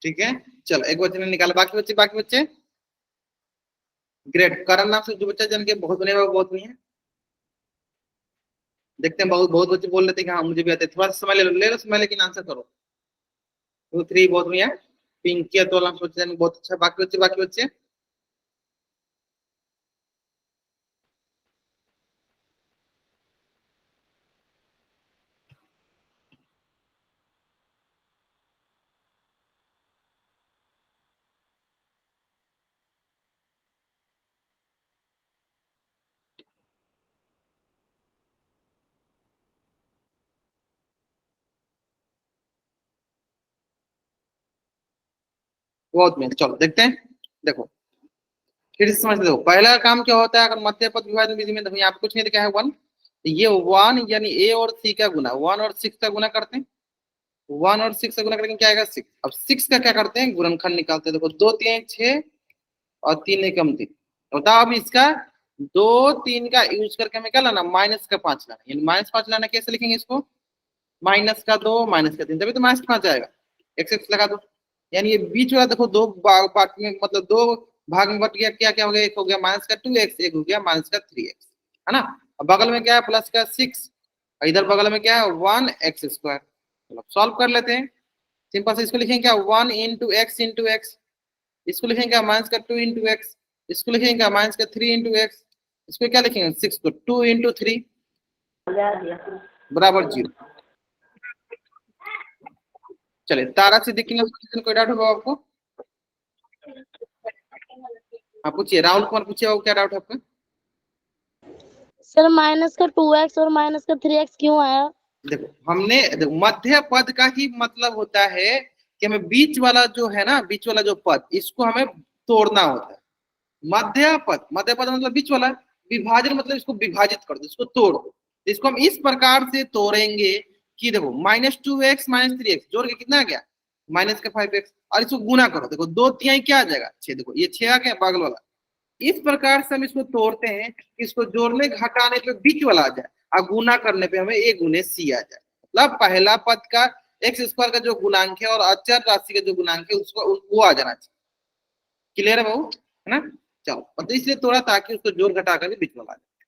ठीक है, चलो एक बच्चे ने निकाला, बाकी बच्चे ग्रेट। करण नाम से जो बच्चा जन के बहुत बने, बहुत नहीं है। देखते हैं, बहुत बहुत बच्चे बोल लेते हैं कि हाँ मुझे भी आते हैं। थोड़ा सा समय ले लो समय, लेकिन आंसर करो। 2 3 बहुत बढ़िया। पिंकी तो नाम सोचे बहुत अच्छा। बाकी बच्चे बहुत में। चलो देखते हैं, देखो फिर से समझ लो। पहला काम क्या होता है, अगर मध्य पद विभाजन विधि में, देखो यहाँ पे कुछ नहीं लिखा है 1, ये 1 यानी ए और सी का गुना, 1 और 6 का गुना करते हैं। 1 और 6 का गुना करेंगे क्या आएगा 6। अब 6 का क्या करते हैं, गुणनखंड निकालते हैं। देखो 2 3 6 और 3 1 3। बताओ अब इसका 2 3 का यूज करके हमें क्या लाना, -5 लाना। यानी -5 लाना कैसे लिखेंगे इसको, -2 -3, तभी तो -5 आएगा। x लगा दो। यानी ये बीच वाला देखो दो पार्ट में, मतलब दो भाग में बट गया। क्या क्या हो गया, एक हो गया -2x, एक हो गया -3x, है ना। अब बगल में क्या है, +6, और इधर बगल में क्या है 1x²। चलो सॉल्व कर लेते हैं। सिंपल से इसको लिखेंगे क्या, 1 × x × x। इसको लिखेंगे क्या, -2 × x। इसको लिखेंगे क्या, -3 × x। इसको क्या लिखेंगे, 6 को 2 × 3 बराबर 0। चलिए तारा से देखिए, कोई डाउट होगा आपको? आप पूछिए, राहुल कुमार पूछिए, वो क्या डाउट है आपका? सर -2x और -3x क्यों आया? देखो हमने, देखो मध्य पद का ही मतलब होता है कि हमें बीच वाला जो है ना, बीच वाला जो पद, इसको हमें तोड़ना होता है। मध्य पद मतलब बीच वाला। विभाजन मतलब इसको विभाजित कर दो, इसको तोड़ दो। इसको हम इस प्रकार से तोड़ेंगे कि देखो -2x -3x जोड़ के कितना आ गया, -5x, और इसको गुना करो। देखो 2 3 क्या आ जाएगा 6। देखो ये 6 आ गया बगल वाला। इस प्रकार से हम इसको तोड़ते हैं कि इसको जोड़ने घटाने पे बीच वाला आ जाए, और गुना करने पे हमें a × c आ जाए। मतलब पहला पद का x² का जो गुणांक है और अचर राशि का जो गुणांक है उसको वो आ जाना चाहिए। क्लियर है बाबू, है ना। चलो तो इसलिए तोड़ा ताकि उसको जोड़ घटा करके बीच वाला आ जाए,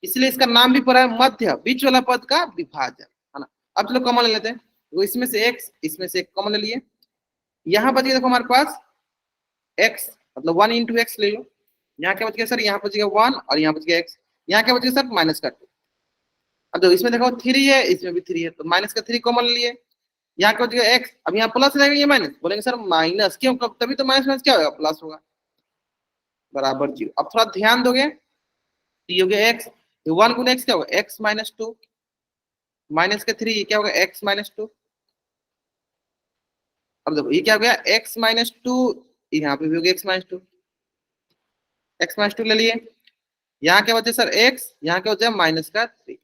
इसलिए इसका नाम भी पड़ा है मध्य, बीच वाला पद का विभाजन, है ना। अब चलो कॉमन ले लेते हैं। तो इसमें से x, इसमें से एक कॉमन ले लिए। यहाँ बच गया देखो हमारे पास x, मतलब 1 × x ले लो। यहाँ क्या बच गया सर, यहाँ बच गया 1 और यहाँ बच गया x। यहाँ क्या बच गया सर, -2। अब देखो इसमें देखो 3 है, इसमें भी 3 है, तो -3 कॉमन लिए। यहाँ क्या बच गया x। अब यहाँ प्लस रहेगा, ये माइनस, बोलेंगे सर माइनस क्यों, कब तभी तो माइनस क्या होगा, प्लस होगा, बराबर 0। अब थोड़ा ध्यान दोगे तो ये हो गया x, 1 × x क्या होगा, x-2, -3 क्या होगा, x-2। अब देखो ये क्या हो गया, x-2, यहाँ पे भी हो गया x-2, x-2 ले लिए। यहाँ क्या बचे सर x, यहाँ क्या बचा -3।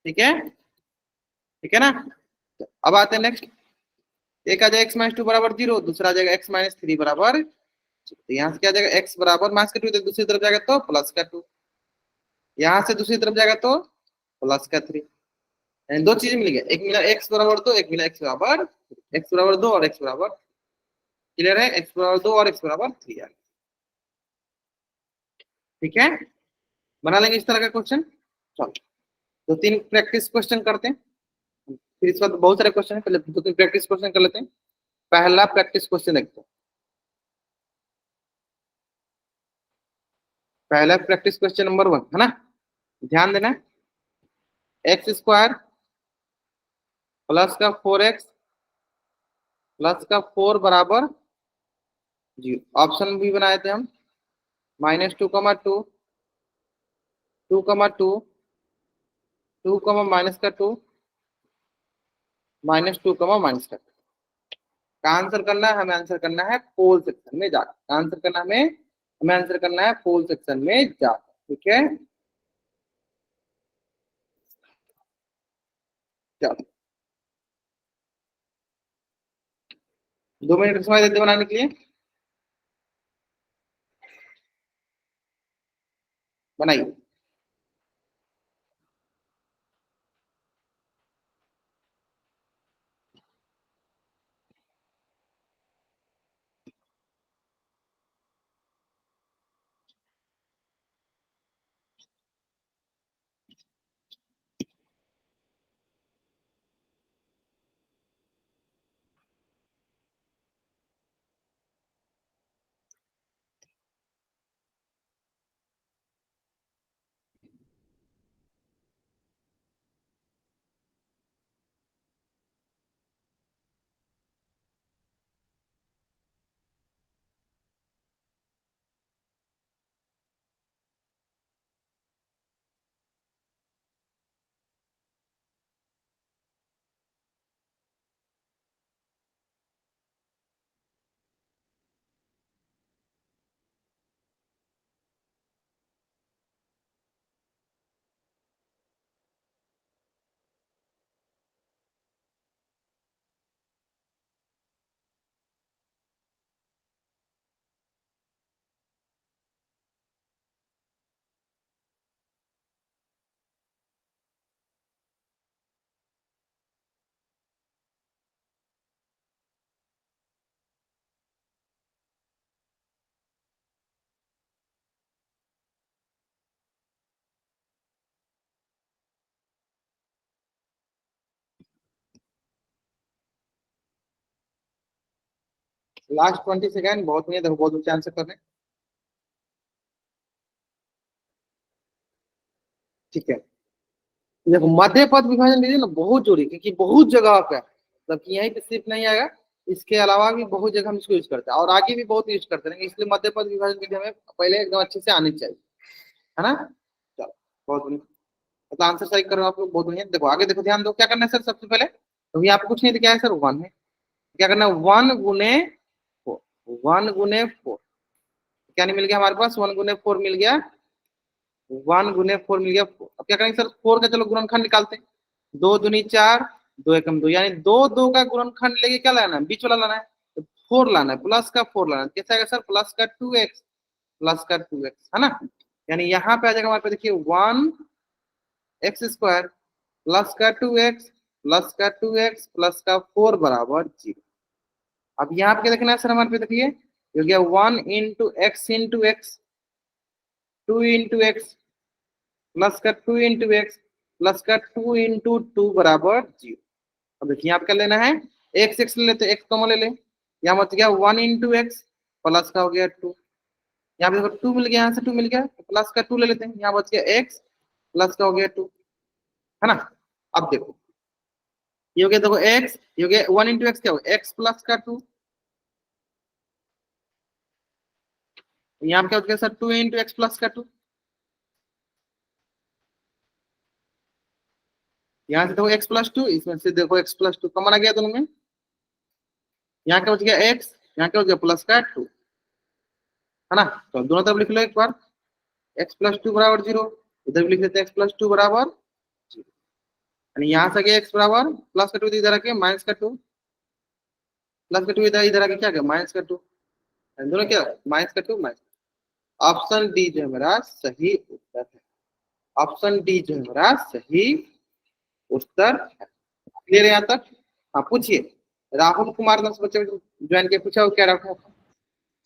ठीक है, ठीक है ना। तो अब आते हैं नेक्स्ट। एक आ जाएगा x-2 बराबर 0, दूसरा आ जाएगा x-3 बराबर। तो यहाँ से क्या आ जाएगा, x बराबर -2, तो दूसरी तरफ जाएगा तो +2। यहाँ से दूसरी तरफ जाएगा तो +3। यानी दो चीजें मिल गई, एक मिला x बराबर 2, एक मिला x बराबर 2 और x बराबर। क्लियर है, x बराबर 2 और x बराबर 3। ठीक है, बना लेंगे इस तरह का क्वेश्चन। चलो 2 3 प्रैक्टिस क्वेश्चन करते हैं, फिर इस बाद बहुत सारे क्वेश्चन है, पहले 2 3 प्रैक्टिस क्वेश्चन कर लेते हैं। पहला प्रैक्टिस क्वेश्चन देखते हैं। पहला प्रैक्टिस क्वेश्चन नंबर 1 है ना, ध्यान देना। x² प्लस का 4x प्लस का 4 बराबर 0। ऑप्शन भी बनाए थे हम, -2, 2, 2, 2, -2, -2, -2 का आंसर करना है। हमें आंसर करना है पोल सेक्शन में जाकर, आंसर करना हमें आंसर करना है पोल सेक्शन में जाकर। ठीक है, चलो 2 मिनट का समय देते बनाने के लिए, बनाइए। लास्ट 20 सेकेंड, बहुत नहीं है, देखो बहुत बच्चे आंसर कर रहे हैं। ठीक है, देखो मध्य पद विभाजन लीजिए ना, बहुत जरूरी, क्योंकि बहुत जगह पे है। मतलब कि यहीं पे सिर्फ नहीं आएगा, इसके अलावा भी बहुत जगह हम इसको यूज करते हैं और आगे भी बहुत यूज करते हैं, इसलिए मध्य पद विभाजन विधि हमें पहले एकदम अच्छे से आनी चाहिए, है ना। चलो, बहुत बढ़िया, मतलब आंसर सही करो आप लोग, बहुत बढ़िया। देखो आगे देखो, ध्यान दो, क्या करना है सर सबसे पहले, तो यहाँ पे कुछ नहीं, तो क्या है सर, वन है। क्या करना है, 1 गुने 4, 1 गुने 4, क्या नहीं मिल गया हमारे पास, 1 गुने 4 मिल गया, 1 गुने 4 मिल गया 4। अब क्या करेंगे सर, 4 का चलो गुणनखंड निकालते हैं, 2 दूनी 4, 2 एकम 2, यानी दो दो का गुणनखंड लेके क्या लाना है, बीच वाला लाना है, तो 4 लाना है, प्लस का 4 लाना है, कैसे आएगा सर, प्लस का 2x, प्लस का 2x, है ना। यानी यहाँ पे आ जाएगा हमारे पे, देखिए 1 x² प्लस का 2x प्लस का 2x प्लस का 4 बराबर 0। अब यहाँ पे क्या देखना है सर, हमारे पे देखिए हो गया 1 × x × x, 2 × x प्लस का 2 × x प्लस का 2 × 2 बराबर 0। अब देखिए यहाँ पे क्या लेना है, एक्स एक्स ले लेते, एक्स कॉमन ले ले, यहाँ बच गया 1 × x प्लस का हो गया 2, यहाँ पे देखो 2 मिल गया, यहाँ से 2 मिल गया, तो प्लस का 2 ले लेते हैं, यहाँ बच गया x प्लस का हो गया 2, है ना। अब देखो ये हो गया, देखो x, ये हो गया 1 × x, क्या हो x प्लस का 2, यहाँ पे क्या हो गया सर, 2 × x प्लस का 2, यहाँ से देखो x+2, इसमें से देखो x+2 कॉमन आ गया दोनों में, यहाँ क्या बच गया x, यहाँ क्या हो गया प्लस का 2, है ना। तो दोनों तरफ लिख लो एक बार, x+2 बराबर 0, इधर भी लिख लेते हैं x+2 बराबर 0, यानी यहाँ से गया x बराबर प्लस का 2, इधर आके -का 2, प्लस का 2 इधर इधर आके क्या गया -का 2, दोनों क्या -का 2 माइनस। ऑप्शन डी जो है मेरा सही उत्तर है, ऑप्शन डी जो है मेरा सही उत्तर है। क्लियर है यहाँ तक। हाँ पूछिए, राहुल कुमार ने बच्चे ज्वाइन किया, पूछा वो क्या रखा था।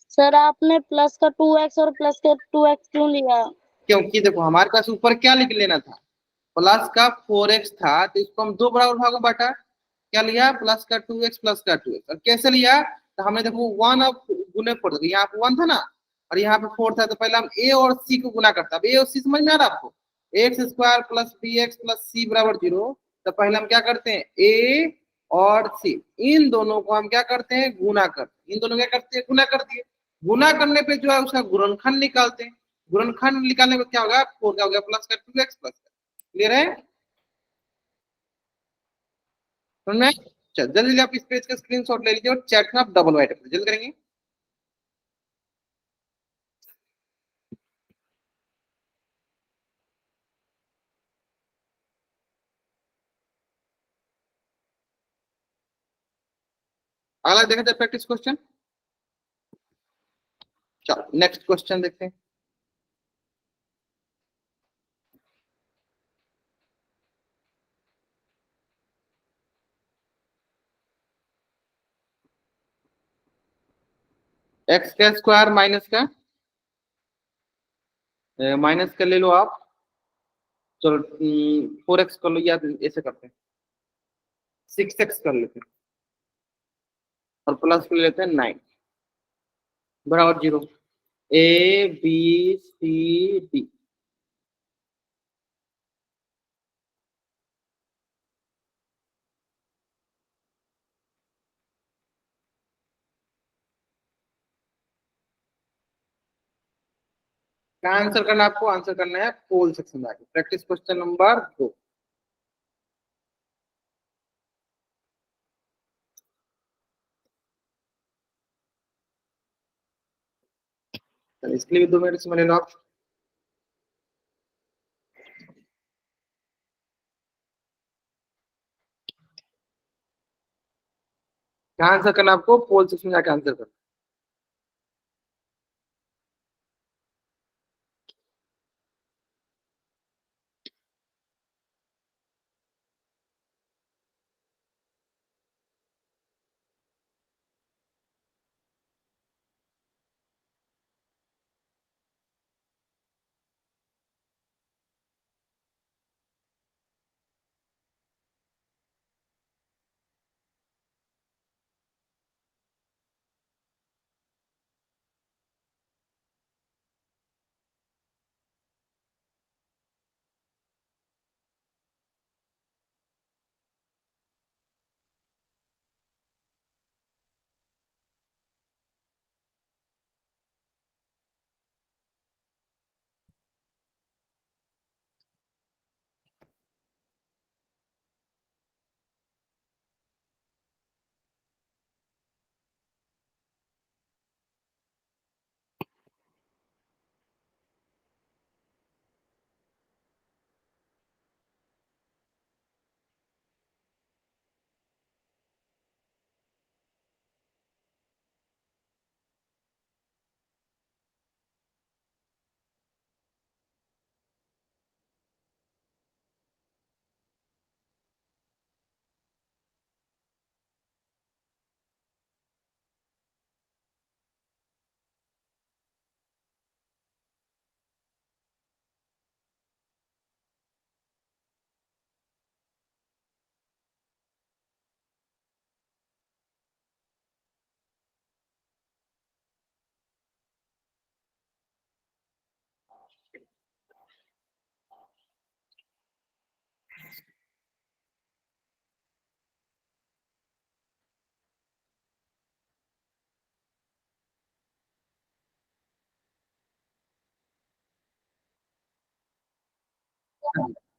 सर आपने प्लस का 2x और प्लस का 2x क्यों लिया? क्योंकि देखो हमारे पास ऊपर क्या लिख लेना था, प्लस का 4x था, तो इसको हम दो बराबर भागों बांटा, क्या लिया प्लस का 2x प्लस का 2x, और कैसे लिया, तो हमने देखो 1 गुने 4, देखो यहाँ पे 1 था ना, और यहाँ पे 4 था, तो पहले हम a और c को गुना करते, अब a और c समझ में आ रहा है आपको, x² plus bx plus c बराबर 0, तो पहले हम क्या करते हैं, a और c, इन दोनों को हम क्या करते हैं, गुना करते हैं, इन दोनों क्या करते हैं, गुना कर दिए, गुना करने पे जो है उसका गुणनखंड निकालते हैं, गुणनखंड निकालने में क्या होगा, 4 क्या हो गया प्लस का 2x प्लस का। क्लियर है, समझ में। चल जल्दी जल्दी आप इस पेज का स्क्रीनशॉट ले लीजिए और चैट में आप डबल वाइट कर जल्द करेंगे। अगला देखा जाए प्रैक्टिस क्वेश्चन, चलो नेक्स्ट क्वेश्चन देखते हैं। एक्स का स्क्वायर माइनस का ले लो आप, चलो 4x कर लो, या ऐसे करते हैं 6x कर लेते हैं, और प्लस ले लेते हैं 9 बराबर 0, ABCD। क्या आंसर करना है आपको, आंसर करना है पोल सेक्शन में आके, प्रैक्टिस क्वेश्चन नंबर 2। इसके लिए भी 2 मिनट समय ले लो आप। क्या आंसर करना है आपको, पोल सेक्शन में जाके आंसर करना।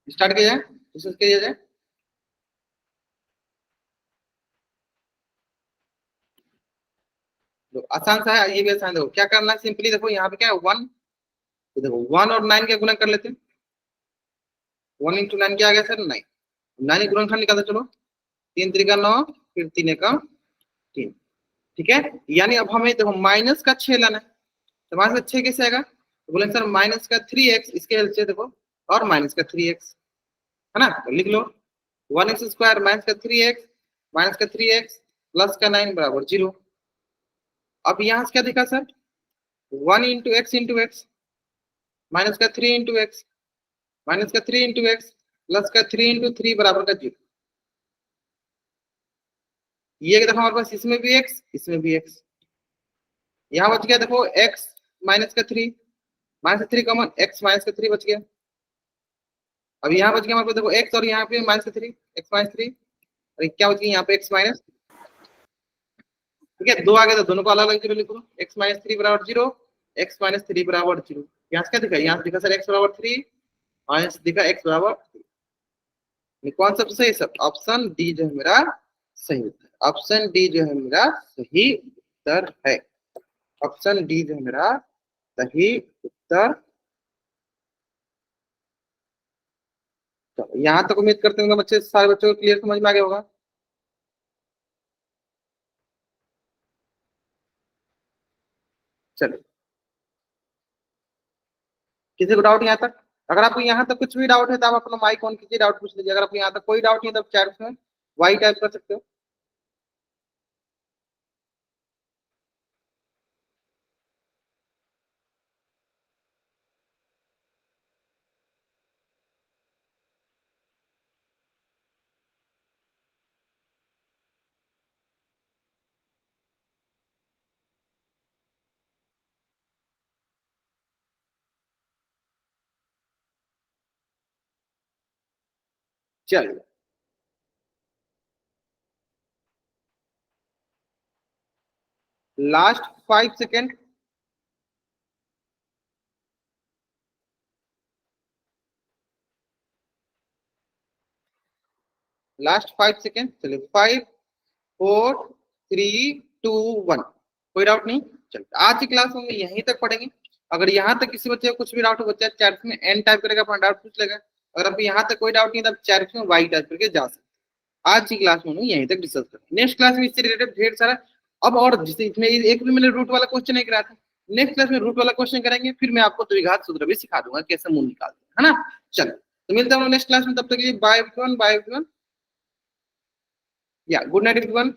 स्टार्ट किया जाए, डिस्कस किया जाए। तो आसान सा है, ये भी आसान। देखो क्या करना है, सिंपली देखो यहाँ पे क्या है 1, तो देखो 1 और 9 का गुणा कर लेते हैं। 1 इंटू 9 क्या आ गया सर 9, 9 गुणनखंड निकालते चलो, 3 3 का 9, फिर 3 का 3, ठीक है। यानी अब हमें देखो माइनस का 6 लाना है, तो माइनस का 6 कैसे आएगा, तो बोले सर माइनस का 3x, इसके हेल्प से देखो, और माइनस का 3x है ना, तो लिख लो 1x स्क्वायर माइनस का 3x माइनस का 3x प्लस का 9 बराबर 0। अब यहाँ से क्या दिखा सर 1 इंटू एक्स माइनस का 3 इंटू एक्स माइनस का 3 इंटू एक्स प्लस का 3 इंटू 3 बराबर का 0। ये देखो हमारे पास इसमें भी x, इसमें भी x, यहाँ बच गया देखो x माइनस का 3 माइनस का 3 कॉमन, x माइनस का 3 बच गया। अब यहाँ बच गया हमारे पास देखो x और यहाँ पे माइनस का 3, x माइनस 3, और क्या बच गया यहाँ पे x माइनस, ठीक है। 2 आ गया तो दोनों को अलग अलग 0 लिख लो, x माइनस 3 बराबर 0, x माइनस 3 बराबर 0। यहाँ से क्या दिखा, यहाँ से दिखा सर x बराबर 3, माइनस दिखा x बराबर 3। कौन सा सही सब, ऑप्शन डी जो है मेरा सही उत्तर, ऑप्शन डी जो है मेरा सही उत्तर है, ऑप्शन डी जो है मेरा सही उत्तर। यहाँ तक उम्मीद करते हैं बच्चे, सारे बच्चों को क्लियर समझ में आ गया होगा। चलिए, किसी को डाउट यहाँ तक, अगर आपको यहाँ तक कुछ भी डाउट है तो आप अपना माइक ऑन कीजिए, डाउट पूछ लीजिए। अगर आपको यहाँ तक कोई डाउट नहीं है तो चैट में वाई टाइप कर सकते हो। चलिए, लास्ट 5 सेकेंड, लास्ट 5 सेकेंड। चलिए 5 4 3 2 1, कोई डाउट नहीं। चलिए आज की क्लास में यहीं तक पढ़ेंगे। अगर यहाँ तक किसी बच्चे को कुछ भी डाउट हो, बच्चा चैट में एन टाइप करेगा, अपना डाउट पूछ लेगा। अगर अभी यहाँ तक कोई डाउट नहीं, तब चैट में वाई टाइप करके जा सकते। आज की क्लास में यहीं तक डिस्कस करेंगे। नेक्स्ट क्लास में इससे रिलेटेड ढेर सारा, अब और जैसे इसमें एक भी मैंने रूट वाला क्वेश्चन नहीं कराया था, नेक्स्ट क्लास में रूट वाला क्वेश्चन करेंगे, फिर मैं आपको द्विघात सूत्र भी सिखा दूंगा कैसे मूल निकालते हैं, है ना। चलो तो मिलते हैं नेक्स्ट क्लास में, तब तक के लिए बाय एवरीवन, बाय एवरीवन, या गुड नाइट एवरीवन।